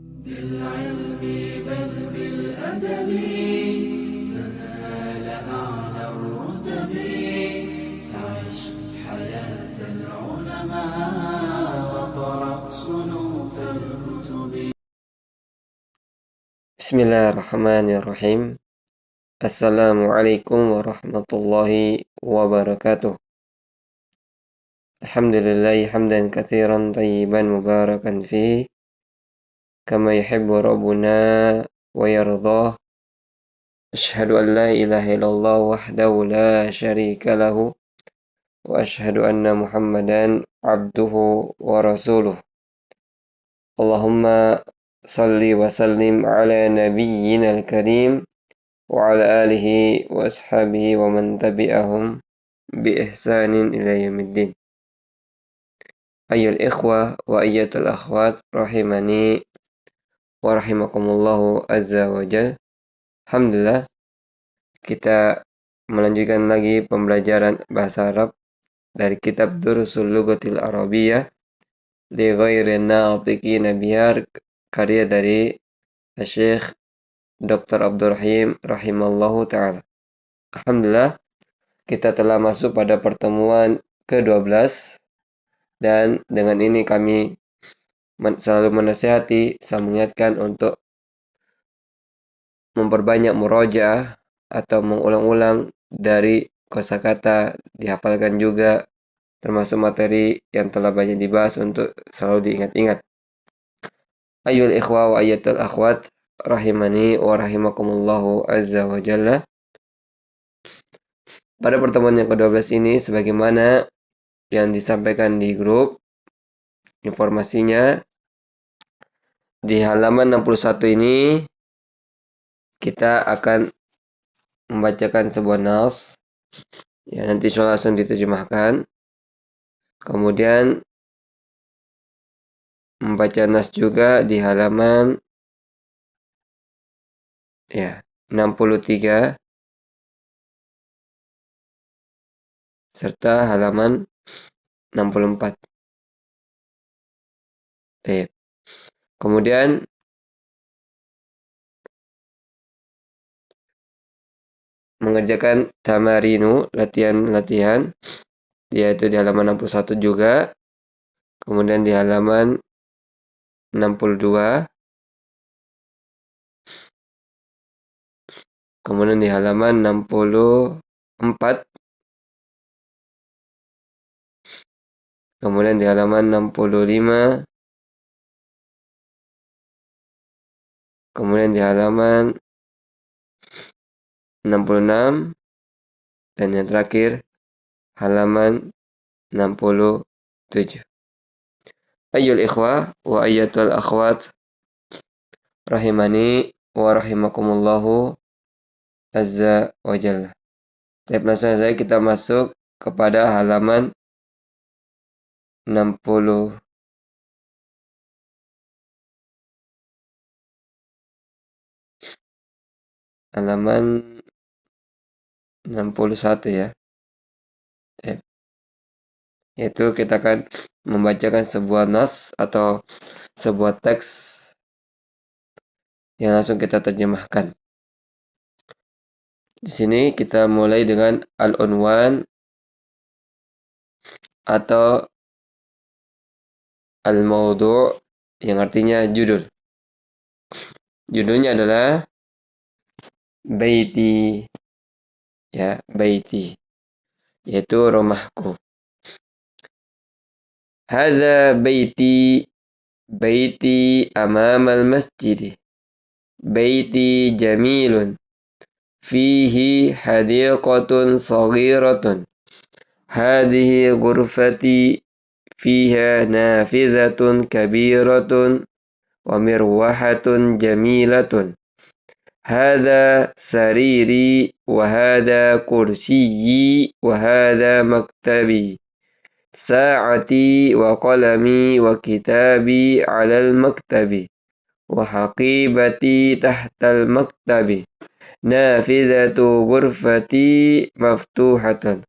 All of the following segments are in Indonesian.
بالعلم بل بالأدب تنال أعلى الرتب فعش حياة العلماء وقرأ صنوف الكتب. Bismillahirrahmanirrahim. Assalamualaikum warahmatullahi wabarakatuh. Alhamdulillahi hamdan katsiran tayyiban mubarakan fi kama yuhibbu rabbuna wa yardah. Asyhadu an la ilaha illallah wahdahu la syarika lahu wa asyhadu anna Muhammadan abduhu wa rasuluh. Allahumma salli wa sallim ala nabiyyina al-karim wa ala alihi wa ashabihi wa man tabi'ahum bi ihsanin ila yaumiddin. Ayyul ikhwah wa ayyatul akhwat rahimani wa rahimakumullahu azza wa jal. Alhamdulillah, kita melanjutkan lagi pembelajaran bahasa Arab dari kitab Durusul Lughatil Arabiyyah li ghairin natiqina bihar, karya dari Syekh Dr. Abdul Rahim rahimallahu ta'ala. Alhamdulillah, kita telah masuk pada pertemuan ke-12 dan dengan ini kami selalu menasihati, saya mengingatkan untuk memperbanyak murojaah atau mengulang-ulang dari kosakata, dihafalkan juga, termasuk materi yang telah banyak dibahas untuk selalu diingat-ingat. Ayyul ikhwa wa ayyatul akhwat rahimani wa rahimakumullahu azza wa jalla. Pada pertemuan yang ke-12 ini, sebagaimana yang disampaikan di grup, informasinya di halaman 61 ini kita akan membacakan sebuah nas, ya nanti langsung diterjemahkan. Kemudian membaca nas juga di halaman 63 serta halaman 64. Kemudian mengerjakan tamarinu, latihan-latihan, yaitu di halaman 61 juga. Kemudian di halaman 62. Kemudian di halaman 64. Kemudian di halaman 65. Kemudian di halaman 66. Dan yang terakhir halaman 67. Ayyul ikhwah wa ayyatul akhwat rahimani wa rahimakumullahu azza wa jalla. Langsung saja kita masuk kepada halaman 60. Halaman 61 ya. Yaitu kita akan membacakan sebuah nas atau sebuah teks yang langsung kita terjemahkan. Di sini kita mulai dengan al-unwan atau al-mawdu' yang artinya judul. Judulnya adalah baiti, ya, baiti, yaitu rumahku. Hadza baiti, baiti amamal masjid. Baiti jamilun. Fihi hadiqatun saghiratun. Hadhihi ghurfati fiha nafizatun kabiratun wa mirwahatun jamilatun. Hadha sariri wa hadha kursiyyi wa hadha maktabi. Sa'ati wa qalami wa kitabi 'alal maktabi. Wa haqibati tahtal maktabi. Nafizatu ghurfati maftuhatan.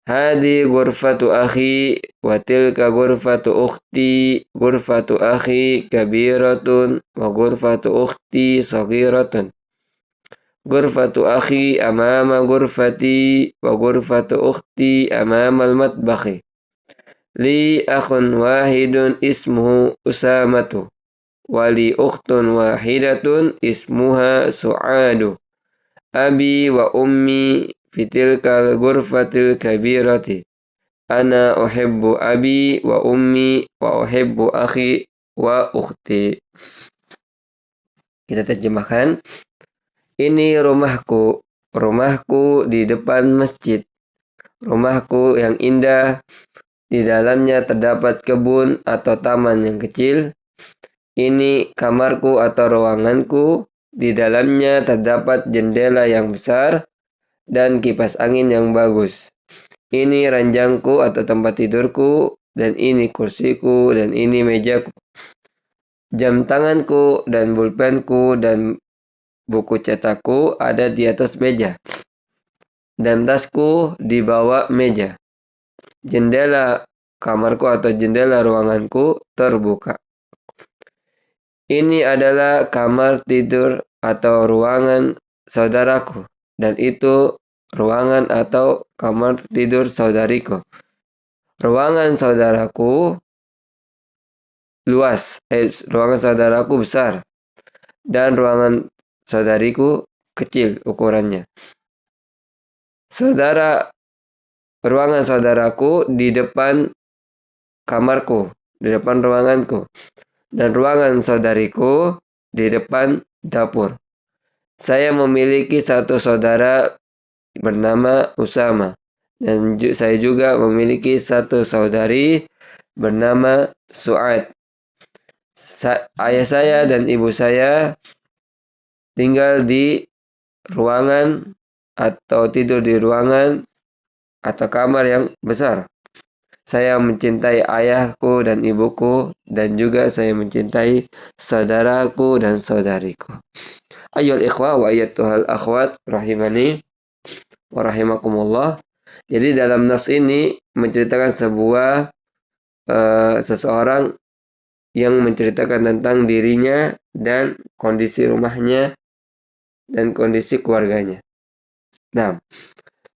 Hadi ghurfatu akhi wa tilka ghurfatu ukhti. Ghurfatu akhi kabiratun wa ghurfatu ukhti saghiratun. Ghurfatu akhi amama ghurfati wa ghurfatu ukhti amama al-matbakhi. Li akhun wahidun ismuhu Usamatu. Wali ukhtun wahidatun ismuha Su'adu. Abi wa ummi fitilkal ghurfatil kabirati. Ana uhibbu abi wa ummi wa uhibbu akhi wa ukhti. Kita terjemahkan. Ini rumahku. Rumahku di depan masjid. Rumahku yang indah. Di dalamnya terdapat kebun atau taman yang kecil. Ini kamarku atau ruanganku. Di dalamnya terdapat jendela yang besar dan kipas angin yang bagus. Ini ranjangku atau tempat tidurku, dan ini kursiku, dan ini mejaku. Jam tanganku dan pulpenku dan buku cetakku ada di atas meja. Dan tasku di bawah meja. Jendela kamarku atau jendela ruanganku terbuka. Ini adalah kamar tidur atau ruangan saudaraku. Dan itu ruangan atau kamar tidur saudariku. Ruangan saudaraku luas. Ruangan saudaraku besar. Dan ruangan saudariku kecil ukurannya. Ruangan saudaraku di depan kamarku, di depan ruanganku. Dan ruangan saudariku di depan dapur. Saya memiliki satu saudara bernama Usama. Dan saya juga memiliki satu saudari bernama Su'ad. Ayah saya dan ibu saya tinggal di ruangan atau tidur di ruangan atau kamar yang besar. Saya mencintai ayahku dan ibuku dan juga saya mencintai saudaraku dan saudariku. Ayyuhal ikhwah wa ayyatuhal akhwat rahimani wa rahimakumullah. Jadi dalam nas ini menceritakan seseorang yang menceritakan tentang dirinya dan kondisi rumahnya dan kondisi keluarganya. Nah,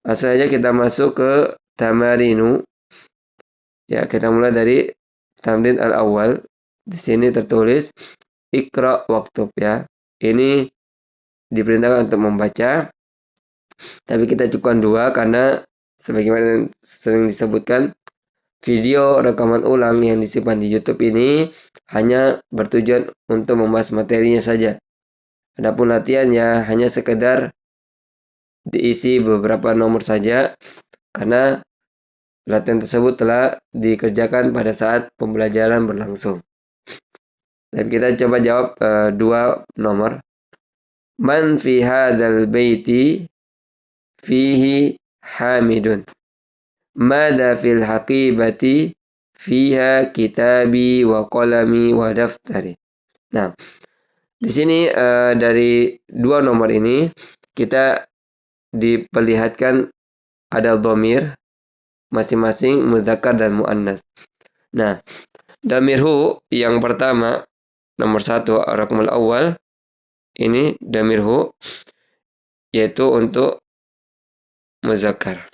langsung saja kita masuk ke tamarinu. Ya, kita mulai dari tamrin al-awwal. Di sini tertulis Iqra waktub ya. Ini diperintahkan untuk membaca. Tapi kita cukupkan 2 karena sebagaimana sering disebutkan, video rekaman ulang yang disimpan di YouTube ini hanya bertujuan untuk membahas materinya saja. Adapun latihan ya hanya sekedar diisi beberapa nomor saja karena latihan tersebut telah dikerjakan pada saat pembelajaran berlangsung. Dan kita coba jawab 2 nomor. Man fi hadzal baiti fihi hamidun. Mada fil haqibati fiha kitabi wa qalami wa daftari. Nah, di sini dari 2 nomor ini kita diperlihatkan ada dhamir masing-masing mudzakkar dan muannas. Nah, dhamir hu yang pertama nomor 1 raqmul awal ini dhamir hu yaitu untuk muzakkar.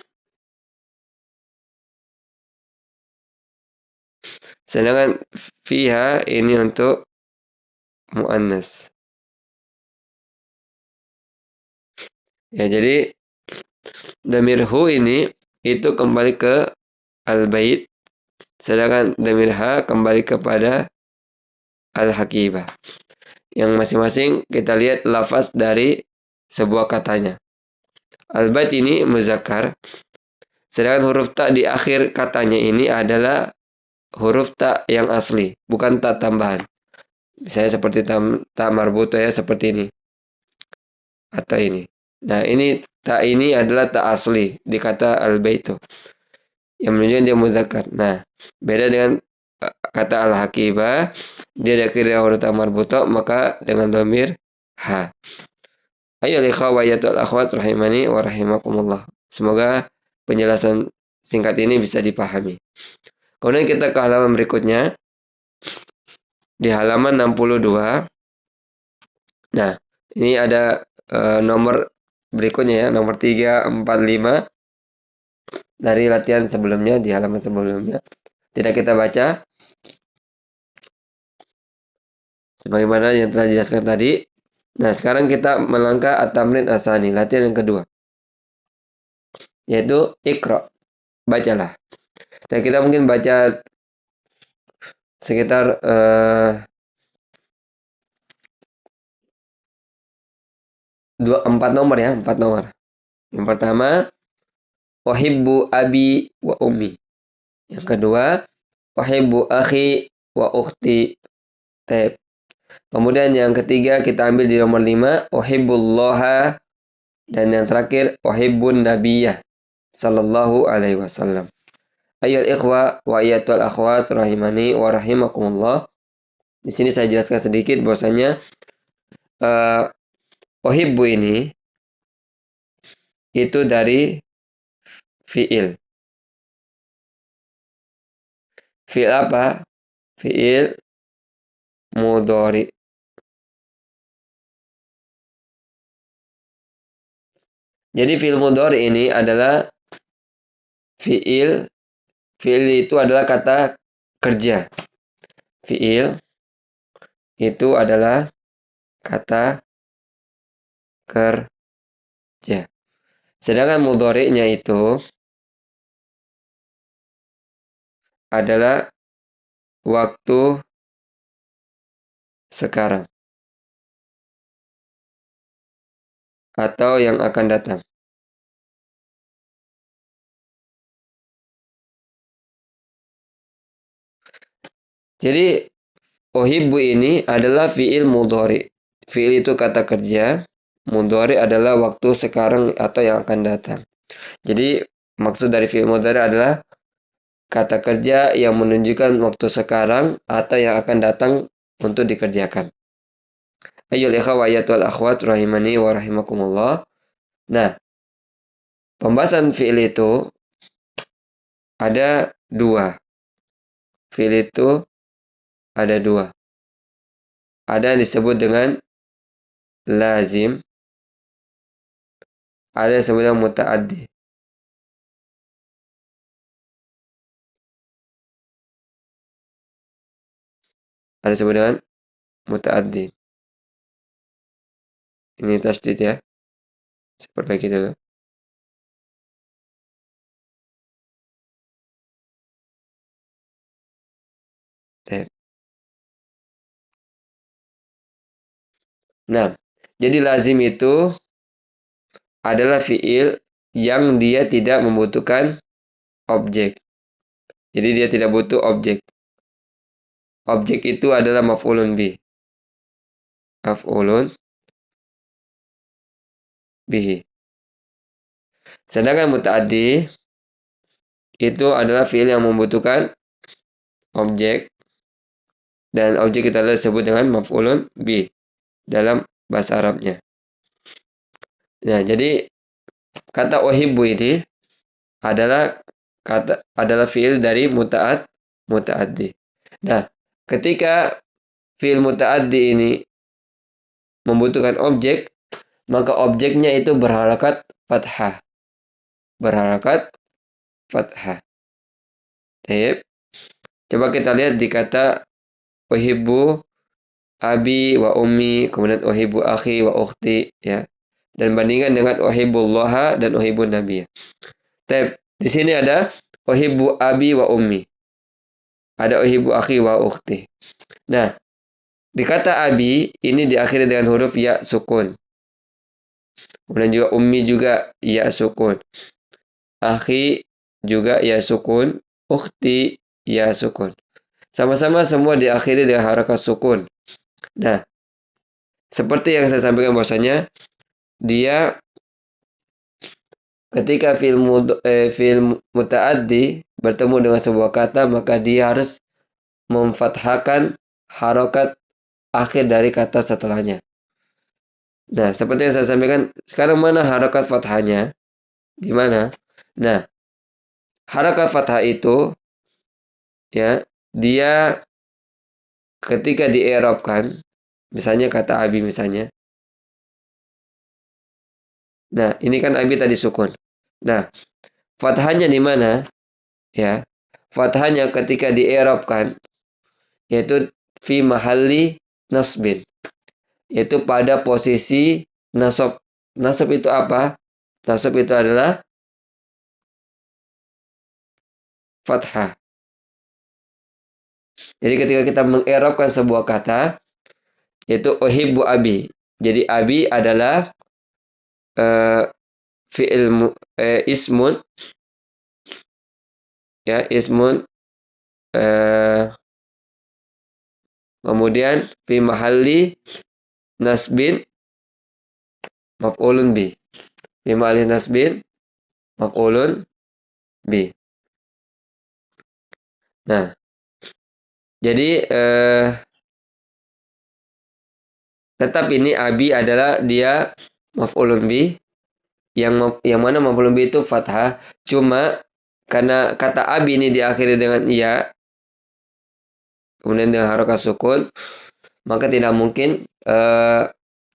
Sedangkan fiha ini untuk muannas. Ya, jadi dhamir hu ini itu kembali ke al-bait, sedangkan dhamir ha kembali kepada al-haqibah. Yang masing-masing kita lihat lafaz dari sebuah katanya. Al-bait ini muzakkar, sedangkan huruf ta di akhir katanya ini adalah huruf ta yang asli, bukan ta tambahan. Misalnya seperti ta marbuto ya, seperti ini. Atau ini. Nah, ini ta ini adalah ta asli di kata al-baitu. Yang menunjukkan dia muzakkar. Nah, beda dengan kata al-haqibah, dia diakhiri huruf ta marbuto, maka dengan dhamir ha. Ayo ikhwah wa akhwat rahimani wa rahimakumullah. Semoga penjelasan singkat ini bisa dipahami. Kemudian kita ke halaman berikutnya. Di halaman 62. Nah, ini ada nomor berikutnya ya, nomor 3, 4, 5 dari latihan sebelumnya di halaman sebelumnya. Tidak kita baca. Sebagaimana yang telah dijelaskan tadi. Nah, sekarang kita melangkah at-tamrin asani, latihan yang kedua. Yaitu Iqra. Bacalah. Dan kita mungkin baca sekitar 4 nomor ya, 4 nomor. Yang pertama, uhibbu abi wa ummi. Yang kedua, uhibbu akhi wa ukhti. Taib. Kemudian yang ketiga kita ambil di nomor 5, uhibbullaha, dan yang terakhir uhibbun nabiyyah sallallahu alaihi wasallam. Ayyuhal ikhwa wa ayyatul akhwat rahimani wa rahimakumullah. Di sini saya jelaskan sedikit bahwasanya uhibbu ini itu dari fiil. Fiil apa? Fiil mudhari. Jadi fiil mudhari ini adalah fiil itu adalah kata kerja. Fiil itu adalah kata kerja. Sedangkan mudhari'nya itu adalah waktu sekarang atau yang akan datang. Jadi uhibbu ini adalah fiil mudhari. Fiil itu kata kerja, mudhari adalah waktu sekarang atau yang akan datang. Jadi maksud dari fiil mudhari adalah kata kerja yang menunjukkan waktu sekarang atau yang akan datang untuk dikerjakan. Ayyul ikhwa wal akhwat rahimani wa rahimakumullah. Nah, pembahasan fiil itu ada 2. Fiil itu ada 2. Ada yang disebut dengan lazim, ada yang disebut dengan muta'addi. Ada yang disebut dengan muta'addi. Ini tasdid ya. Saya perbaiki dulu. Nah, jadi lazim itu adalah fiil yang dia tidak membutuhkan objek. Jadi dia tidak butuh objek. Objek itu adalah maf'ulun bih. Maf'ulun bihi. Sedangkan muta'addi itu adalah fiil yang membutuhkan objek, dan objek kita disebut dengan maf'ulun bih dalam bahasa Arabnya. Nah, jadi kata uhibbu ini adalah fiil dari muta'addi. Nah, ketika fiil muta'addi ini membutuhkan objek, maka objeknya itu berharakat fathah. Berharakat fathah. Baik. Coba kita lihat di kata uhibbu abi wa ummi, kemudian uhibbu akhi wa ukhti ya. Dan bandingkan dengan uhibbullaha dan uhibbun nabiy. Baik. Di sini ada uhibbu abi wa ummi. Ada uhibbu akhi wa ukhti. Nah, di kata abi ini diakhiri dengan huruf ya sukun. Kemudian juga ummi juga ya sukun. Akhi juga ya sukun. Ukhti ya sukun. Sama-sama semua diakhiri dengan harakat sukun. Nah, seperti yang saya sampaikan bahwasanya dia ketika fi'il muta'addi bertemu dengan sebuah kata, maka dia harus memfathahkan harakat akhir dari kata setelahnya. Nah, seperti yang saya sampaikan, sekarang mana harakat fathahnya? Di mana? Nah, Harakat fathah itu ya, dia ketika di-i'rabkan, misalnya kata abi misalnya. Nah, ini kan abi tadi sukun. Nah, fathahnya di mana? Ya. Fathahnya ketika di-i'rabkan yaitu fi mahalli nasbin, yaitu pada posisi nasab. Nasab itu apa? Nasab itu adalah fathah. Jadi ketika kita mengi'rabkan sebuah kata, yaitu uhibbu abi. Jadi abi adalah eh, ismun, ya, ismun, eh, kemudian fi mahalli nasbin maf'ulun bi. Fi mahalli nasbin maf'ulun bi. Nah, jadi tetap ini abi adalah dia maf'ulun bi, yang mana maf'ulun bi itu fathah. Cuma karena kata abi ini diakhiri dengan ya, kemudian dengan harokat sukun, maka tidak mungkin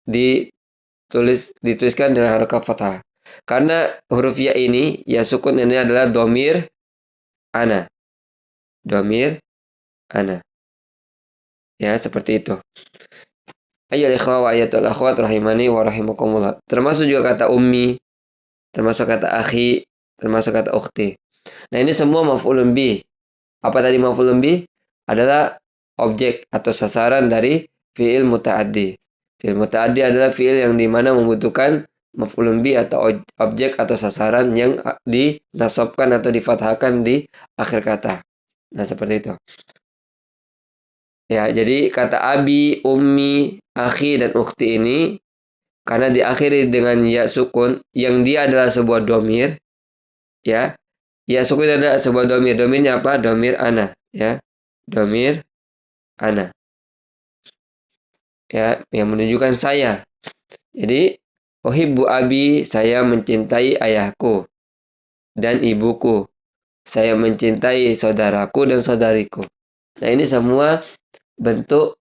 dituliskan dengan harokat fathah. Karena huruf ya ini, ya sukun ini adalah domir ana. Domir ana. Ya, seperti itu. Ayyul ikhwa wa ayyatul akhwat rahimani wa rahimakumullah. Termasuk juga kata ummi, termasuk kata akhi, termasuk kata ukhti. Nah, ini semua maf'ulun bih. Apa tadi maf'ulun bih? Adalah objek atau sasaran dari fi'il muta'addi. Fi'il muta'addi adalah fi'il yang dimana membutuhkan maf'ulun bih atau objek atau sasaran yang dinasabkan atau difathahkan di akhir kata. Nah, seperti itu. Ya, jadi kata abi, ummi, akhi, dan ukhti ini karena diakhiri dengan ya sukun yang dia adalah sebuah domir, ya. Ya sukun adalah sebuah domir. Domirnya apa? Domir ana, ya. Domir ana. Ya, yang menunjukkan saya. Jadi, uhibbu abi, saya mencintai ayahku dan ibuku. Saya mencintai saudaraku dan saudariku. Nah, ini semua bentuk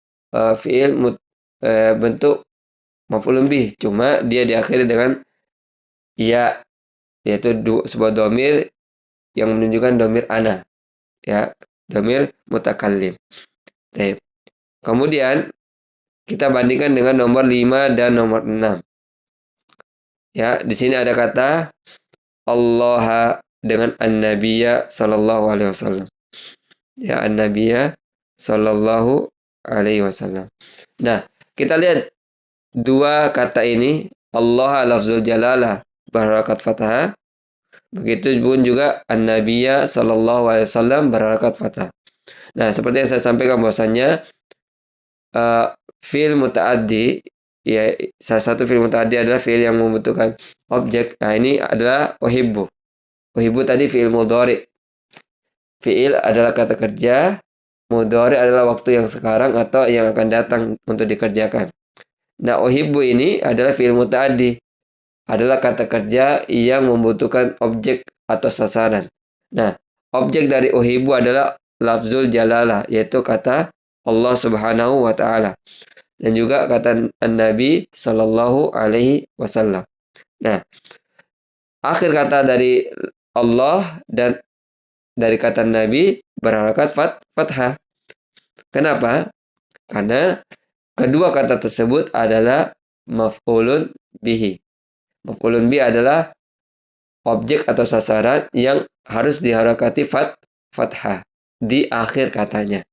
bentuk maf'ulun bih, cuma dia diakhiri dengan ya, yaitu sebuah domir yang menunjukkan domir ana, ya, domir mutakallim. Baik. Kemudian kita bandingkan dengan nomor 5 dan nomor 6. Ya, di sini ada kata Allah dengan an-nabiyya sallallahu alaihi wasallam. Ya, an-nabiyya sallallahu alaihi wasallam. Nah, kita lihat dua kata ini, Allah lafzul jalalah berharakat fathah. Begitu pun juga an-nabiyya sallallahu alaihi wasallam berharakat fathah. Nah, seperti yang saya sampaikan bahwasannya fi'il muta'addi, ya, salah satu fi'il muta'addi adalah fi'il yang membutuhkan objek. Nah, ini adalah uhibbu. Uhibbu tadi fi'il mudhari. Fi'il adalah kata kerja, mudhari adalah waktu yang sekarang atau yang akan datang untuk dikerjakan. Nah, uhibbu ini adalah fi'il muta'addi, adalah kata kerja yang membutuhkan objek atau sasaran. Nah, objek dari uhibbu adalah lafzul jalalah, yaitu kata Allah Subhanahu wa taala. Dan juga kata Nabi Sallallahu Alaihi Wasallam. Nah, akhir kata dari Allah dan dari kata Nabi berharakat fathah. Kenapa? Karena kedua kata tersebut adalah maf'ulun bihi. Maf'ulun bihi adalah objek atau sasaran yang harus diharakati fathah di akhir katanya.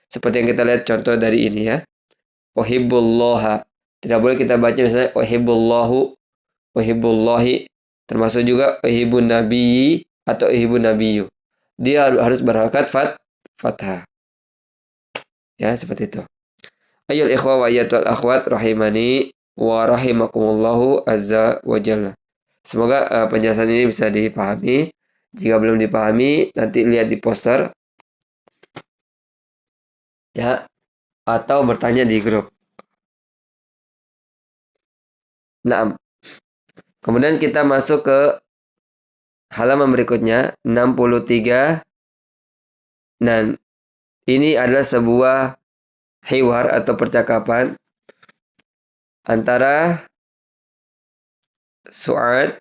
Seperti yang kita lihat contoh dari ini ya. Uhibbullaha. Tidak boleh kita baca misalnya uhibbullahu, uhibbullahi. Termasuk juga uhibbun nabiyyi atau uhibbun nabiyyu. Dia harus berharakat fathah. Ya, seperti itu. Ayyul ikhwa wa ayyatul akhwat rahimani wa rahimakumullahu azza wa jalla. Semoga penjelasan ini bisa dipahami. Jika belum dipahami, nanti lihat di poster ya, atau bertanya di grup. Nah, kemudian kita masuk ke halaman berikutnya 63. Dan ini adalah sebuah hiwar atau percakapan antara Su'ad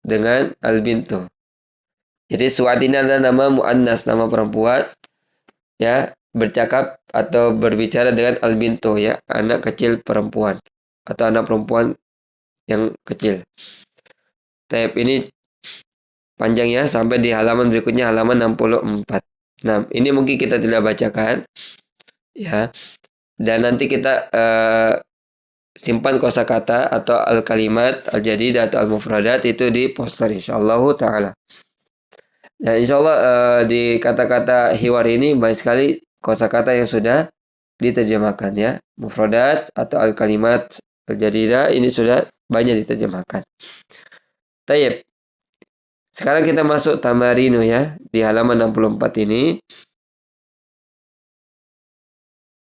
dengan Al-Bintu. Jadi Su'ad ini adalah nama mu'annas, nama perempuan, ya, bercakap atau berbicara dengan Al-Bintu, ya, anak kecil perempuan atau anak perempuan yang kecil. Tab ini panjang ya, sampai di halaman berikutnya halaman 64. Nah, ini mungkin kita tidak bacakan, ya. Dan nanti kita simpan kosakata atau al-kalimat, al-jadidah atau al-mufradat itu di poster insyaallah taala. Dan insyaallah di kata-kata hiwar ini banyak sekali kosakata yang sudah diterjemahkan, ya. Mufradat atau al-kalimat al-jadidah ini sudah banyak diterjemahkan. Tayyib. Sekarang kita masuk tamarinu, ya, di halaman 64 ini.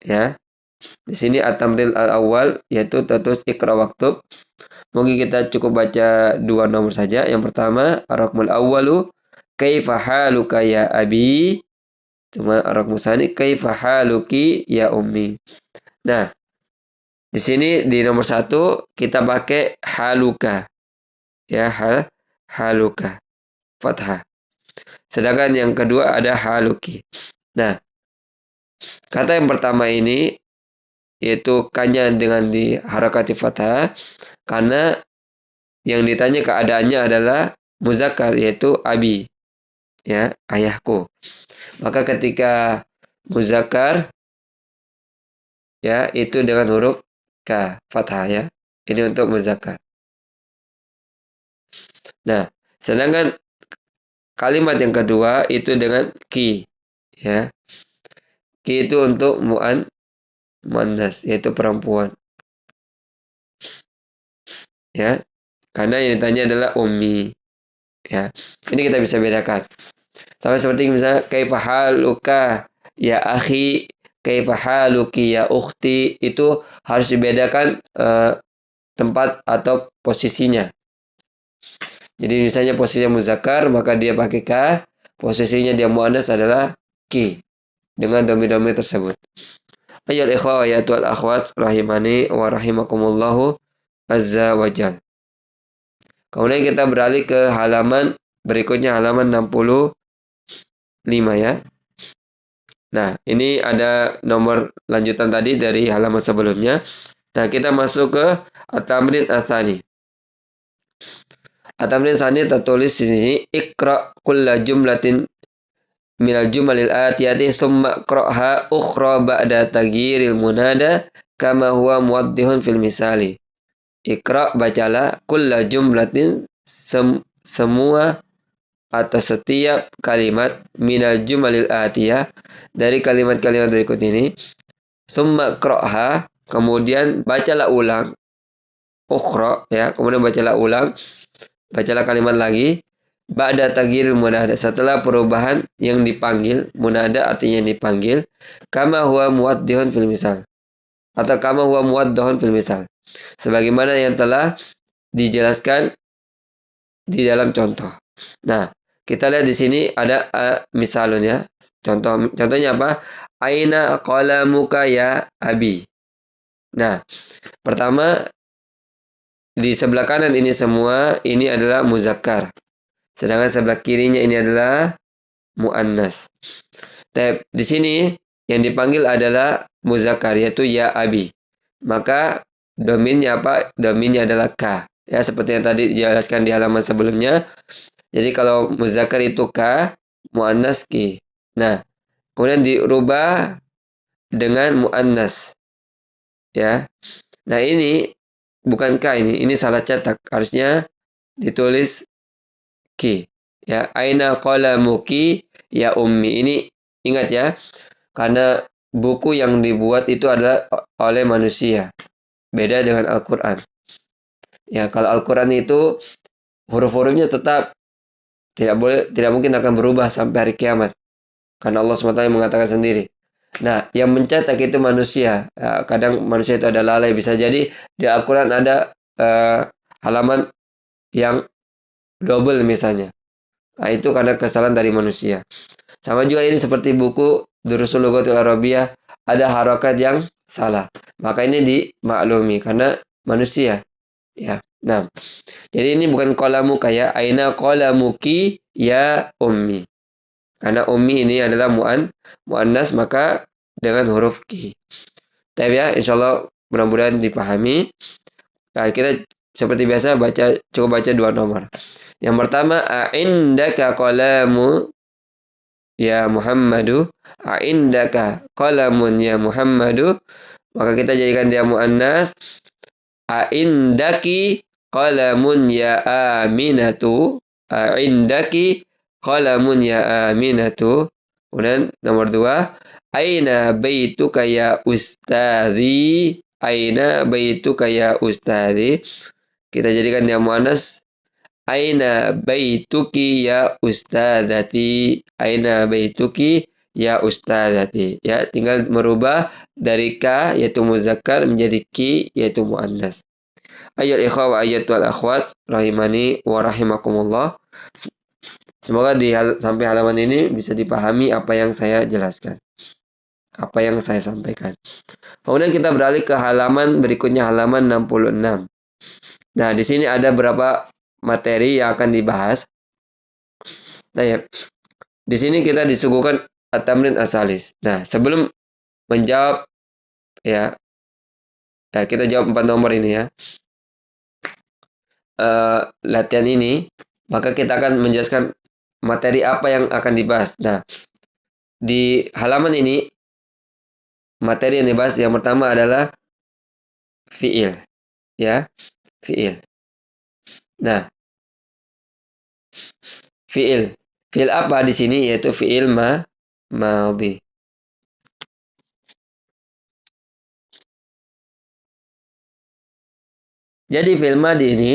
Ya. Di sini at-tamrin al-awwal yaitu tertulis ikra waktub. Mungkin kita cukup baca 2 nomor saja. Yang pertama, ar-raqmul awwalu kaifa haluka ya abi. Cuma ar-raqmus tsani kaifa haluki ya ummi. Nah, di sini di nomor 1 kita pakai haluka. Ya, haluka. Fathah. Sedangkan yang kedua ada haluki. Nah, kata yang pertama ini yaitu kanya dengan diharakati fathah karena yang ditanya keadaannya adalah muzakkar yaitu abi, ya, ayahku. Maka ketika muzakkar, ya, itu dengan huruf ka fathah, ya. Ini untuk muzakkar. Nah, sedangkan kalimat yang kedua itu dengan ki, ya. Ki itu untuk muannas yaitu perempuan. Ya. Karena yang ditanya adalah ummi. Ya. Ini kita bisa bedakan. Sama seperti misalnya kaifa haluka ya akhi, kaifa haluki ya ukhti, itu harus dibedakan tempat atau posisinya. Jadi misalnya posisinya muzakkar maka dia pakai ka, posisinya dia muannas adalah ki dengan dhamir-dhamir tersebut. Ayyuhal ikhwa wa ayyatuhal akhwat rahimani wa rahimakumullahu azza wa jal. Kemudian kita beralih ke halaman berikutnya, halaman 65, ya. Nah, ini ada nomor lanjutan tadi dari halaman sebelumnya. Nah, kita masuk ke at-tamrin ats-tsani. At-tamrin ats-tsani tertulis di sini iqra kulla jumlatin minal jumalil atiyati summa qra'ha ukhra ba'da taghyiril munada kama huwa muwaddihun fil misali. Iqra, bacalah, kulla jumlatin, semua atau setiap kalimat minal jumalil atiyah, dari kalimat-kalimat berikut ini. Summa qra'ha, kemudian bacalah ulang. Ukhra, ya, kemudian bacalah ulang. Bacalah kalimat lagi. Ba'da taghyiril munada, setelah perubahan yang dipanggil. Munada artinya yang dipanggil. Kama huwa muwaddihun fil misal, atau kama huwa muwaddahun fil misal, sebagaimana yang telah dijelaskan di dalam contoh. Nah, kita lihat di sini ada misalun, ya. Contohnya apa? Aina qalamuka ya abi. Nah, pertama di sebelah kanan ini semua ini adalah muzakkar. Sedangkan sebelah kirinya ini adalah muannas. Di sini yang dipanggil adalah muzakkar yaitu ya abi. Maka dominnya apa? Dominnya adalah ka. Ya, seperti yang tadi dijelaskan di halaman sebelumnya. Jadi kalau muzakkar itu ka, muannas ki. Nah, kemudian dirubah dengan muannas. Ya. Nah, ini bukan ka ini salah cetak. Harusnya ditulis ki. Ya, aina qalamuki ya ummi. Ini ingat, ya. Karena buku yang dibuat itu adalah oleh manusia. Beda dengan Al-Qur'an. Ya, kalau Al-Qur'an itu huruf-hurufnya tetap tidak mungkin akan berubah sampai hari kiamat. Karena Allah SWT mengatakan sendiri. Nah, yang mencetak itu manusia. Ya, kadang manusia itu ada lalai. Bisa jadi di Al-Quran ada halaman yang double misalnya. Nah, itu karena kesalahan dari manusia. Sama juga ini seperti buku Durusul Lughatil Arabiyah, ada harokat yang salah. Maka ini dimaklumi karena manusia. Ya. Nah, jadi ini bukan qalamuka ya. Aina qalamuki ya ummi. Karena ummi ini adalah muannas maka dengan huruf ki. Tapi ya, insyaallah mudah-mudahan dipahami. Nah, kita seperti biasa cukup baca 2 nomor. Yang pertama, a'indaka qalamu ya Muhammadu. A'indaka qalamun ya Muhammadu. Maka kita jadikan dia muannas. A'indaki qalamun ya Aminatu. A'indaki qalamun ya Aminatu. Kemudian nomor 2, aina baituka ya ustadzi. Aina baituka ya ustadzi. Kita jadikan dia muannas. Aina baituki ya ustadzati. Aina baituki ya ustadzati. Ya, tinggal merubah dari ka yaitu muzakkar menjadi ki yaitu muannas. Ayat ikhwah wa ayatul akhwat rahimani wa rahimakumullah. Semoga sampai halaman ini bisa dipahami apa yang saya jelaskan. Apa yang saya sampaikan. Kemudian kita beralih ke halaman berikutnya, halaman 66. Nah, di sini ada beberapa materi yang akan dibahas. Nah, ya. Di sini kita disuguhkan at-tamrin asalis. Nah, sebelum menjawab ya, kita jawab 4 nomor ini ya. Latihan ini, maka kita akan menjelaskan materi apa yang akan dibahas. Nah, di halaman ini materi yang dibahas yang pertama adalah fiil, ya, fiil. Nah, fiil apa di sini yaitu fiil madhi. Jadi fiil madhi ini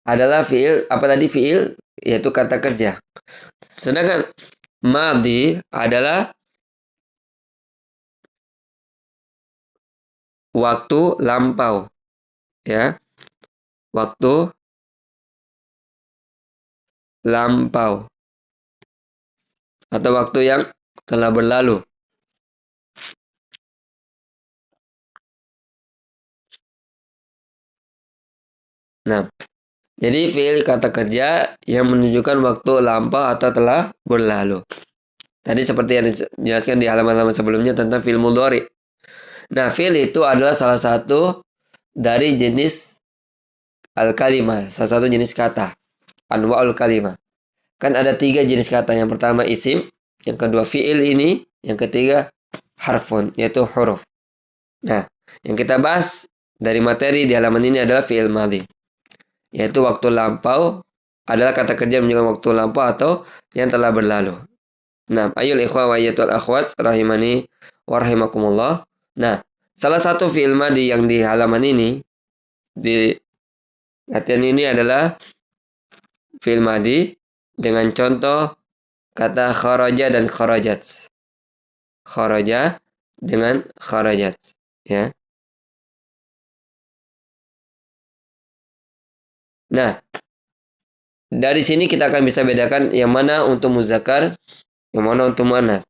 adalah fiil apa tadi fiil yaitu kata kerja. Sedangkan madhi adalah waktu lampau. Ya. Waktu lampau. Atau waktu yang telah berlalu. Nah, jadi fiil kata kerja yang menunjukkan waktu lampau atau telah berlalu. Tadi seperti yang dijelaskan di halaman-halaman sebelumnya tentang fiil mudhari. Nah, fiil itu adalah salah satu dari jenis al-kalimah, salah satu jenis kata. Anwa'ul kalimah. Kan ada 3 jenis kata. Yang pertama isim, yang kedua fiil ini, yang ketiga harfun, yaitu huruf. Nah, yang kita bahas dari materi di halaman ini adalah fiil madhi. Yaitu waktu lampau adalah kata kerja menunjukkan waktu lampau atau yang telah berlalu. Nah, ayul ikhwah wa ayatul akhwat rahimani wa rahimakumullah. Nah, salah satu fiil madhi yang di halaman ini di latihan ini adalah fiil madhi dengan contoh kata kharaja dan kharajat. Kharaja dengan kharajat, ya. Nah, dari sini kita akan bisa bedakan yang mana untuk muzakkar, yang mana untuk muannas.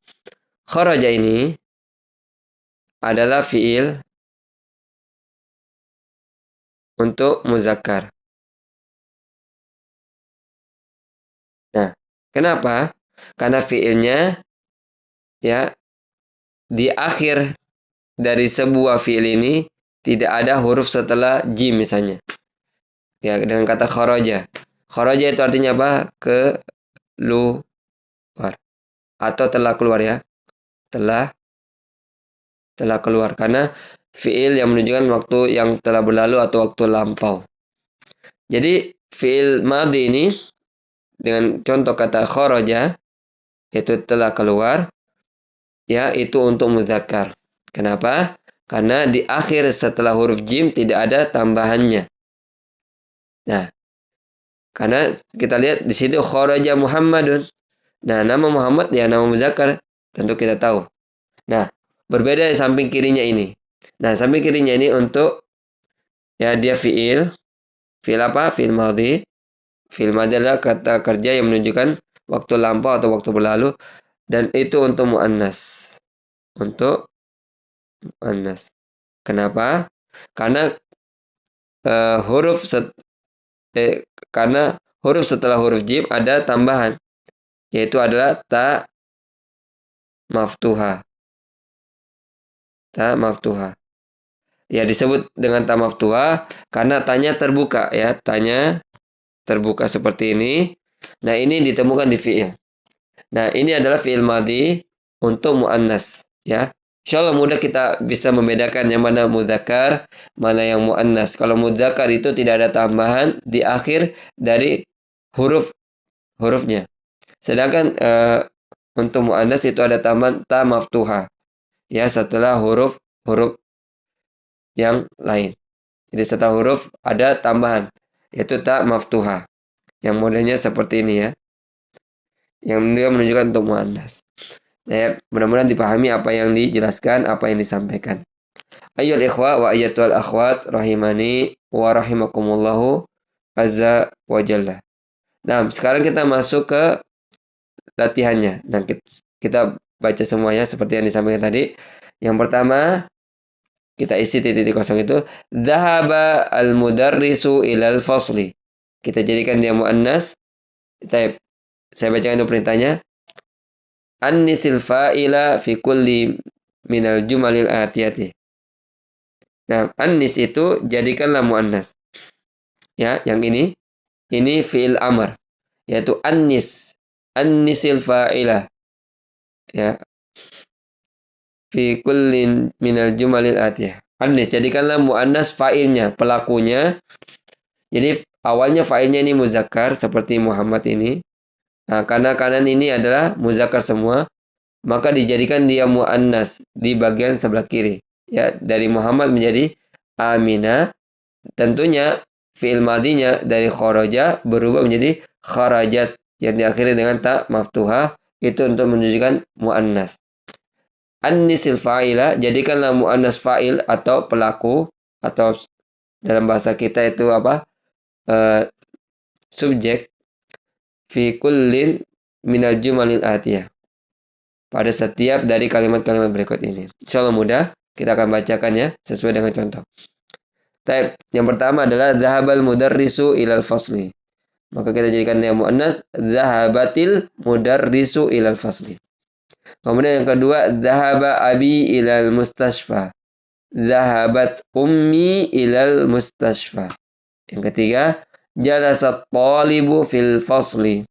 Kharaja ini adalah fiil untuk muzakkar. Nah, kenapa? Karena fiilnya ya di akhir dari sebuah fiil ini tidak ada huruf setelah jim misalnya. Ya, dengan kata kharaja. Kharaja itu artinya apa? Keluar. Atau telah keluar ya. Telah keluar. Karena fiil yang menunjukkan waktu yang telah berlalu atau waktu lampau. Jadi fiil madhi ini dengan contoh kata kharaja itu telah keluar ya itu untuk muzakkar. Kenapa? Karena di akhir setelah huruf jim tidak ada tambahannya. Nah, karena kita lihat di situ kharaja Muhammadun. Nah, nama Muhammad ya nama muzakkar, tentu kita tahu. Nah, berbeda di samping kirinya ini. Nah, samping kirinya ini untuk ya dia fiil Fi'il apa? Fi'il madhi. Fi'il madhi adalah kata kerja yang menunjukkan waktu lampau atau waktu berlalu. Dan itu untuk mu'annas. Untuk mu'annas. Kenapa? Karena eh, huruf set, karena huruf setelah huruf jim ada tambahan, yaitu adalah ta maftuha. Ta maftuha. Ya disebut dengan ta maftuha karena tanya terbuka ya, tanya terbuka seperti ini. Nah, ini ditemukan di fi'il. Nah, ini adalah fi'il madhi untuk muannas ya. Insyaallah mudah kita bisa membedakan yang mana mudzakkar, mana yang muannas. Kalau mudzakkar itu tidak ada tambahan di akhir dari hurufnya. Sedangkan untuk muannas itu ada tambahan ta maftuha ya setelah huruf yang lain. Jadi setelah huruf ada tambahan yaitu ta maftuha. Yang modelnya seperti ini ya. Yang dia menunjukkan untuk muannas. Ya, mudah-mudahan dipahami apa yang dijelaskan, apa yang disampaikan. Ayyul ikhwa wa ayyatul akhwat rahimani wa rahimakumullahu azza wa jalla. Nah, sekarang kita masuk ke latihannya. Nah, kita baca semuanya seperti yang disampaikan tadi. Yang pertama, kita isi titik kosong itu. Dhahaba al-mudarrisu ilal fasli. Kita jadikan dia muannas. Saya bacakan dulu perintahnya. Annisil fa'ila fi kulli minal jumalil atiyati. Nah, annis itu jadikanlah muannas. Ya, yang ini fi'il amr, yaitu annis. Annisil fa'ila. Ya, fi kulli minal jumalil atiyah. Annis jadikanlah muannas fa'ilnya, pelakunya. Jadi awalnya fa'ilnya ini muzakkar seperti Muhammad ini. Nah, karena kanan ini adalah muzakkar semua, maka dijadikan dia muannas di bagian sebelah kiri. Ya, dari Muhammad menjadi Aminah. Tentunya fi'il madinya dari kharaja berubah menjadi kharajat yang diakhiri dengan ta maftuhah, itu untuk menunjukkan muannas. Annisil fa'ila jadikanlah muannas fa'il atau pelaku, atau dalam bahasa kita itu apa? Subjek fi kullin minal jumalil atiyah. Pada setiap dari kalimat-kalimat berikut ini. Insyaallah mudah, kita akan bacakan ya sesuai dengan contoh. Yang pertama adalah zahabal mudarrisu ilal fasli. Maka kita jadikan dia muannas, zahabatil mudarrisu ilal fasli. Kemudian yang kedua, zahaba abi ilal mustashfa. Zahabat ummi ilal mustashfa. Yang ketiga, jalasat talibu fil fasli.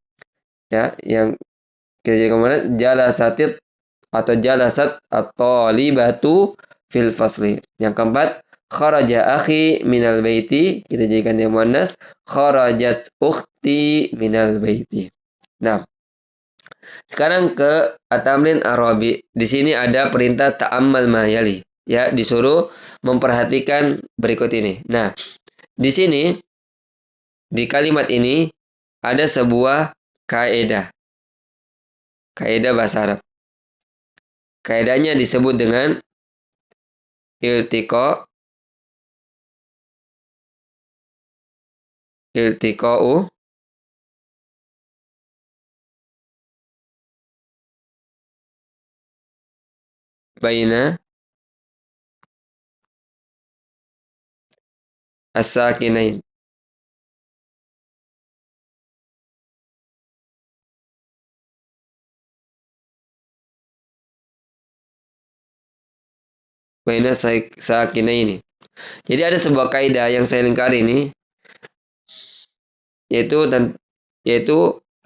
Ya, yang kita jadikan muannas, jalasatit atau jalasat at-talibatu fil fasli. Yang keempat, kharaja akhi minal baiti, kita jadikan dia muannas, kharajat ukhti minal baiti. Nah, sekarang ke at-tamrin arabi. Di sini ada perintah ta'ammal ma yali. Ya, disuruh memperhatikan berikut ini. Nah, di sini di kalimat ini ada sebuah kaidah. Kaidah bahasa Arab. Kaidahnya disebut dengan iltiqa'u baina as-sakinain. Baina sakinaini. Jadi ada sebuah kaidah yang saya lingkari ini, yaitu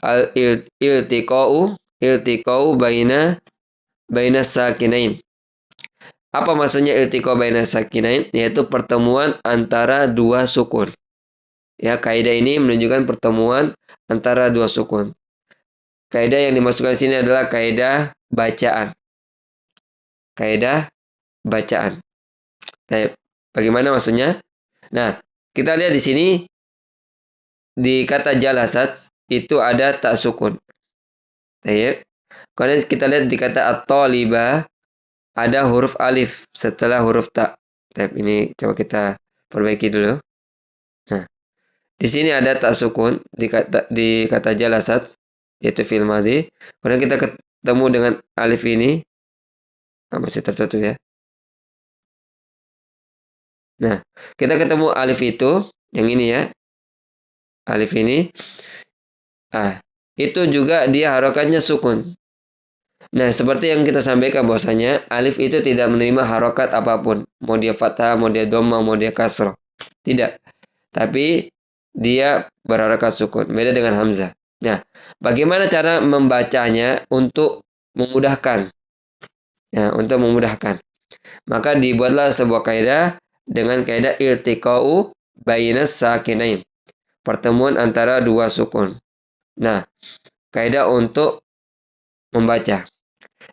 al iltiqa'u baina sakinain. Apa maksudnya iltiqa baina sakinain? Yaitu pertemuan antara dua sukun. Ya, kaidah ini menunjukkan pertemuan antara dua sukun. Kaidah yang dimasukkan di sini adalah kaidah bacaan. Kaidah bacaan. Nah, bagaimana maksudnya? Nah, kita lihat di sini di kata jalasat itu ada tak sukun. Baik. Kemudian kita lihat di kata at-talibah ada huruf alif setelah huruf ta. Ini coba kita perbaiki dulu. Nah, Di sini ada tak sukun di kata jalasat, yaitu fi'il madhi. Kemudian kita ketemu dengan alif ini, masih tertutup ya. Nah, kita ketemu alif itu, yang ini ya, alif ini. Itu juga dia harokatnya sukun. Nah, seperti yang kita sampaikan bahwasanya alif itu tidak menerima harokat apapun, mau dia fathah, mau dia dhamma, mau dia kasroh. Tidak. Tapi dia berharokat sukun, beda dengan hamzah. Nah, bagaimana cara membacanya untuk memudahkan? Ya, untuk memudahkan. Maka dibuatlah sebuah kaidah dengan kaidah iltiqa'u bainas sakinain. Pertemuan antara dua sukun. Nah, kaidah untuk membaca.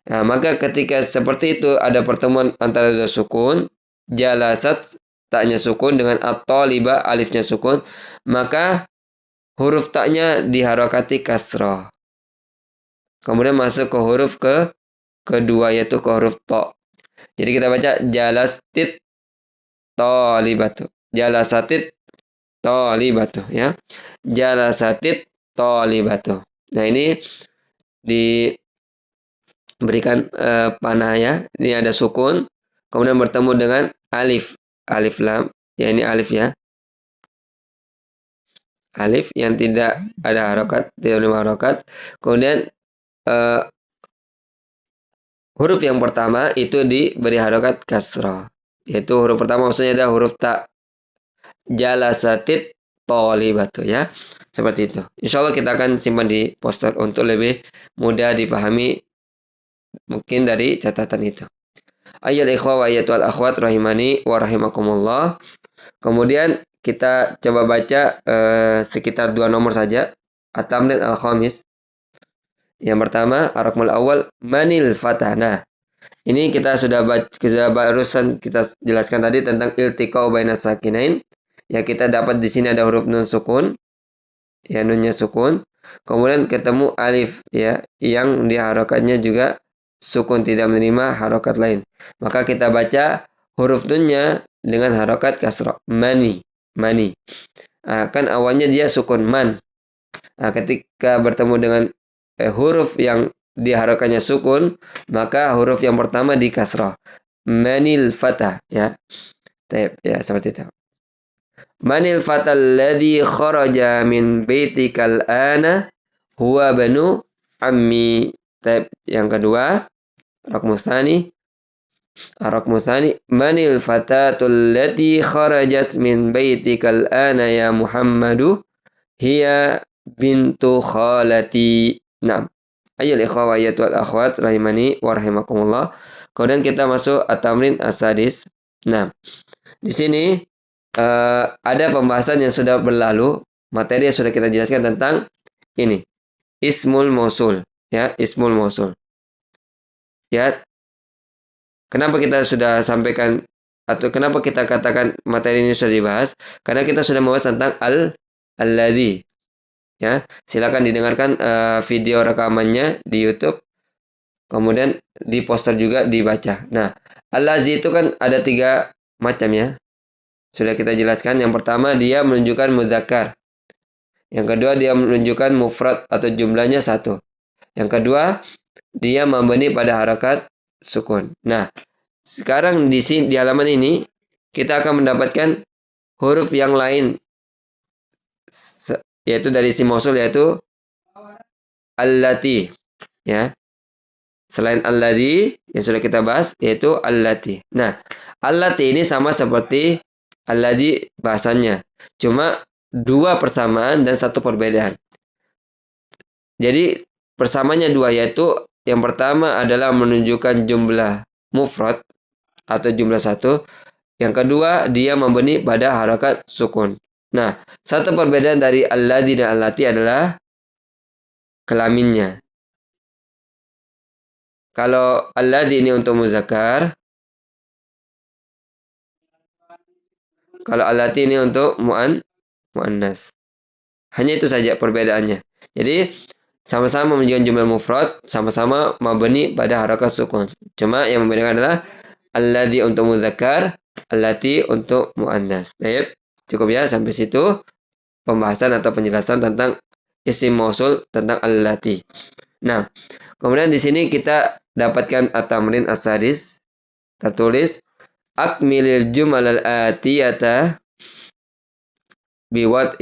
Nah, maka ketika seperti itu ada pertemuan antara dua sukun, jalasat taknya sukun dengan at-taliba alifnya sukun, maka huruf taknya diharokati kasroh. Kemudian masuk ke huruf kedua yaitu ke huruf to. Jadi kita baca jalastit talibatu. Jalasatit talibatu ya. Jalasatit talibatu. Nah, ini diberikan panah ya. Ini ada sukun, kemudian bertemu dengan alif. Alif lam, ya ini alif ya. Alif yang tidak ada harokat, tidak ada harokat. Kemudian huruf yang pertama itu diberi harokat kasrah. Yaitu huruf pertama maksudnya adalah huruf ta. Jalasatit tolibatu ya. Seperti itu. Insya Allah kita akan simpan di poster untuk lebih mudah dipahami mungkin dari catatan itu. Ayyul ikhwa wa ayyatul akhwat rahimani wa rahimakumullah. Kemudian kita coba baca sekitar 2 nomor saja. At-tamrin al-khamis. Yang pertama, ar-raqmul awal manil fatah. Nah, ini kita sudah barusan kita jelaskan tadi tentang iltiqa'u bainas sakinain. Ya, kita dapat di sini ada huruf nun sukun. Ya, nunnya sukun. Kemudian ketemu alif ya, yang dia harokatnya juga sukun, tidak menerima harokat lain. Maka kita baca huruf nunnya dengan harokat kasrah. Mani. Kan awalnya dia sukun man. Ketika bertemu dengan huruf yang diharokatnya sukun, maka huruf yang pertama di kasrah. Manil fatah ya. Taib ya, seperti itu. Manil fatal ladzi kharaja min baitikal ana huwa banu ammi. Taib yang kedua, raqmusani. Manil fatatul lati kharajat min baitikal ana ya Muhammadu hiya bintu khalati. Nah, ayyul ikhwa wa ayyatul akhwat rahimani wa rahimakumullah. Kemudian kita masuk at-tamrin as-sadis. Nah, di sini ada pembahasan yang sudah berlalu, materi yang sudah kita jelaskan tentang ini. Ismul mausul, ya, ismul mausul. Ya. Kenapa kita sudah sampaikan atau kenapa kita katakan materi ini sudah dibahas? Karena kita sudah membahas tentang alladzi. Ya, silakan didengarkan video rekamannya di YouTube. Kemudian di poster juga dibaca. Nah, alladzi itu kan ada 3 macam ya. Sudah kita jelaskan. Yang pertama dia menunjukkan mudzakkar. Yang kedua dia menunjukkan mufrad atau jumlahnya 1. Yang kedua dia membeni pada harakat sukun. Nah, sekarang di halaman ini kita akan mendapatkan huruf yang lain, yaitu dari isim mausul, yaitu allati ya. Selain alladzi yang sudah kita bahas, yaitu allati. Nah, allati ini sama seperti alladzi bahasanya, cuma 2 persamaan dan 1 perbedaan. Jadi persamanya 2, yaitu yang pertama adalah menunjukkan jumlah mufrad atau jumlah 1. Yang kedua dia membeni pada harakat sukun. Nah, 1 perbedaan dari alladzi dan allati adalah kelaminnya. Kalau alladzi ini untuk muzakkar, kalau allati ini untuk muannas. Hanya itu saja perbedaannya. Jadi sama-sama menunjukkan jumlah mufrad, sama-sama mabni pada harakat sukun. Cuma yang membedakan adalah alladzi untuk muzakkar, allati untuk muannas. Baik, cukup ya sampai situ. pembahasan atau penjelasan tentang isim mausul tentang allati. Nah, kemudian di sini kita dapatkan at-tamrin as-sadis tertulis akmilil jumalal atiyata biwat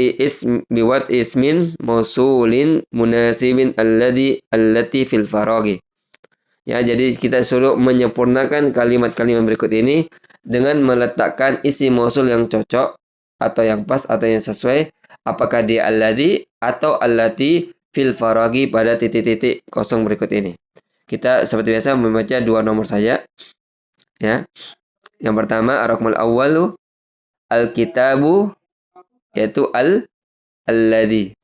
ismin mausulin munasibin allati fil faragi. Ya, jadi kita suruh menyempurnakan kalimat-kalimat berikut ini dengan meletakkan isim mausul yang cocok atau yang pas atau yang sesuai, apakah dia alladzi atau allati fil faragi pada titik-titik kosong berikut ini. Kita seperti biasa membaca dua nomor saja, ya. Yang pertama ar-raqmul awwalu al-kitabu, yaitu alladzi,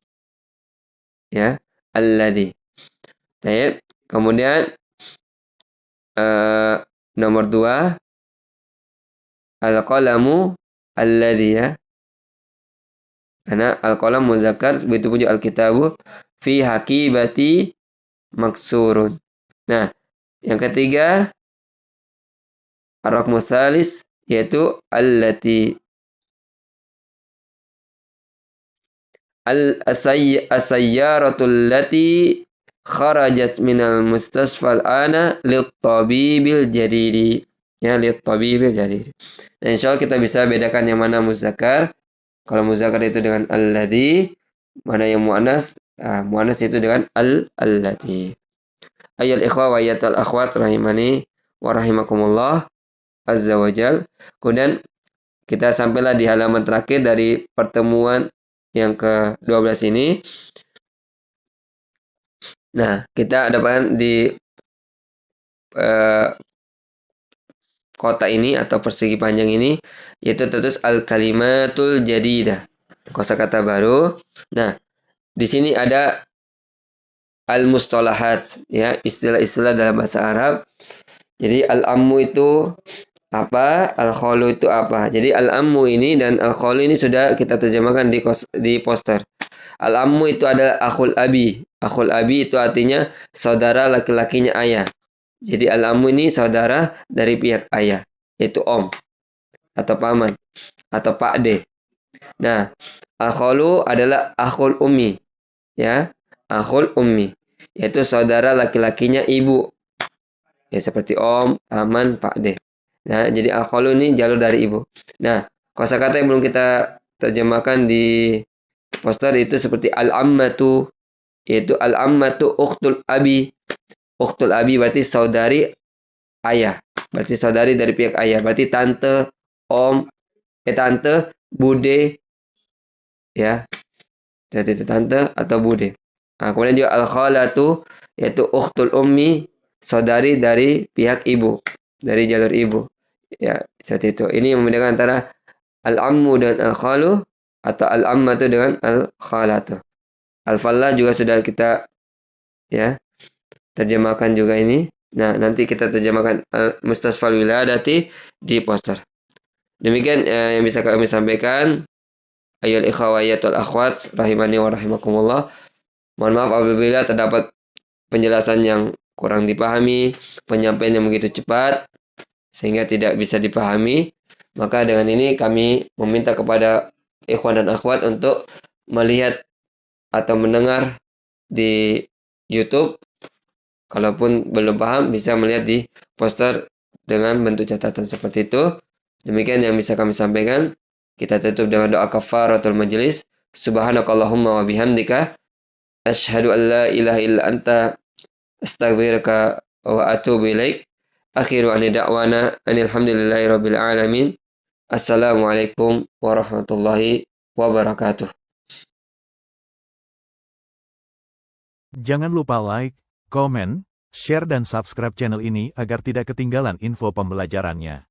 ya, alladzi. Baik. Kemudian nomor 2 al-qalamu alladzi, ya. Karena al-qalam muzakkar, begitu pun juga al-kitabu fi hakibati maksurun. Nah, yang ketiga ar-raqmus salis, yaitu allati. As-sayyaratul lati kharajat minal mustasfal ana lit-tabibil jadidi. Ya, lit-tabibil jadidi. Nah, insyaallah kita bisa bedakan yang mana muzakkar. Kalau muzakkar itu dengan alladzi, mana yang muannas? Muannas itu dengan allati. Ayyul ikhwa wa ayyatul akhwat rahimani wa rahimakumullah azza wajal. Kemudian kita sampailah di halaman terakhir dari pertemuan yang ke-12 ini. Nah, kita dapatkan di kotak ini atau persegi panjang ini, yaitu tertulis al-kalimatul jadidah, kosakata baru. Nah, di sini ada al-mustalahat, ya, istilah-istilah dalam bahasa Arab. Jadi al-ammu itu apa, al-khalu itu apa. Jadi al-ammu ini dan al-khalu ini sudah kita terjemahkan di poster. Al-ammu itu adalah akhul abi. Akhul abi itu artinya saudara laki-lakinya ayah. Jadi al-ammu ini saudara dari pihak ayah, yaitu om atau paman atau pakde. Nah, al-khalu adalah akhul ummi, ya, akhul ummi, yaitu saudara laki-lakinya ibu. Ya, seperti om, paman, pakde. Nah, jadi al-khalu ini jalur dari ibu. Nah, kosakata yang belum kita terjemahkan di poster itu seperti al-ammatu, yaitu al-ammatu ukhtul abi. Ukhtul abi berarti saudari ayah. Berarti saudari dari pihak ayah. Berarti tante, om, tante, bude, ya. Jadi itu tante atau bude. Nah, kemudian juga al-khalatu, yaitu ukhtul ummi, saudari dari pihak ibu, dari jalur ibu. Ya, seperti itu. Ini yang membedakan antara al-ammu dengan al-khalu atau al-ammatu dengan al-khalatu. Al-fallah juga sudah kita, ya, terjemahkan juga ini. Nah, nanti kita terjemahkan mustasfal wiladati di poster. Demikian yang bisa kami sampaikan. Ayyul ikhwayatul akhwat rahimani wa rahimakumullah. Mohon maaf apabila terdapat penjelasan yang kurang dipahami, penyampaian yang begitu cepat sehingga tidak bisa dipahami. Maka dengan ini kami meminta kepada ikhwan dan akhwat untuk melihat atau mendengar di YouTube. Kalaupun belum paham, bisa melihat di poster dengan bentuk catatan seperti itu. Demikian yang bisa kami sampaikan. Kita tutup dengan doa kafaratul majlis. Subhanakallahumma wa bihamdika asyhadu an la ilaha illa anta astaghfiruka wa atubu ilaik. Akhiru ani da'wana anil hamdulillahi rabbil alamin. Assalamualaikum warahmatullahi wabarakatuh. Jangan lupa like, komen, share dan subscribe channel ini agar tidak ketinggalan info pembelajarannya.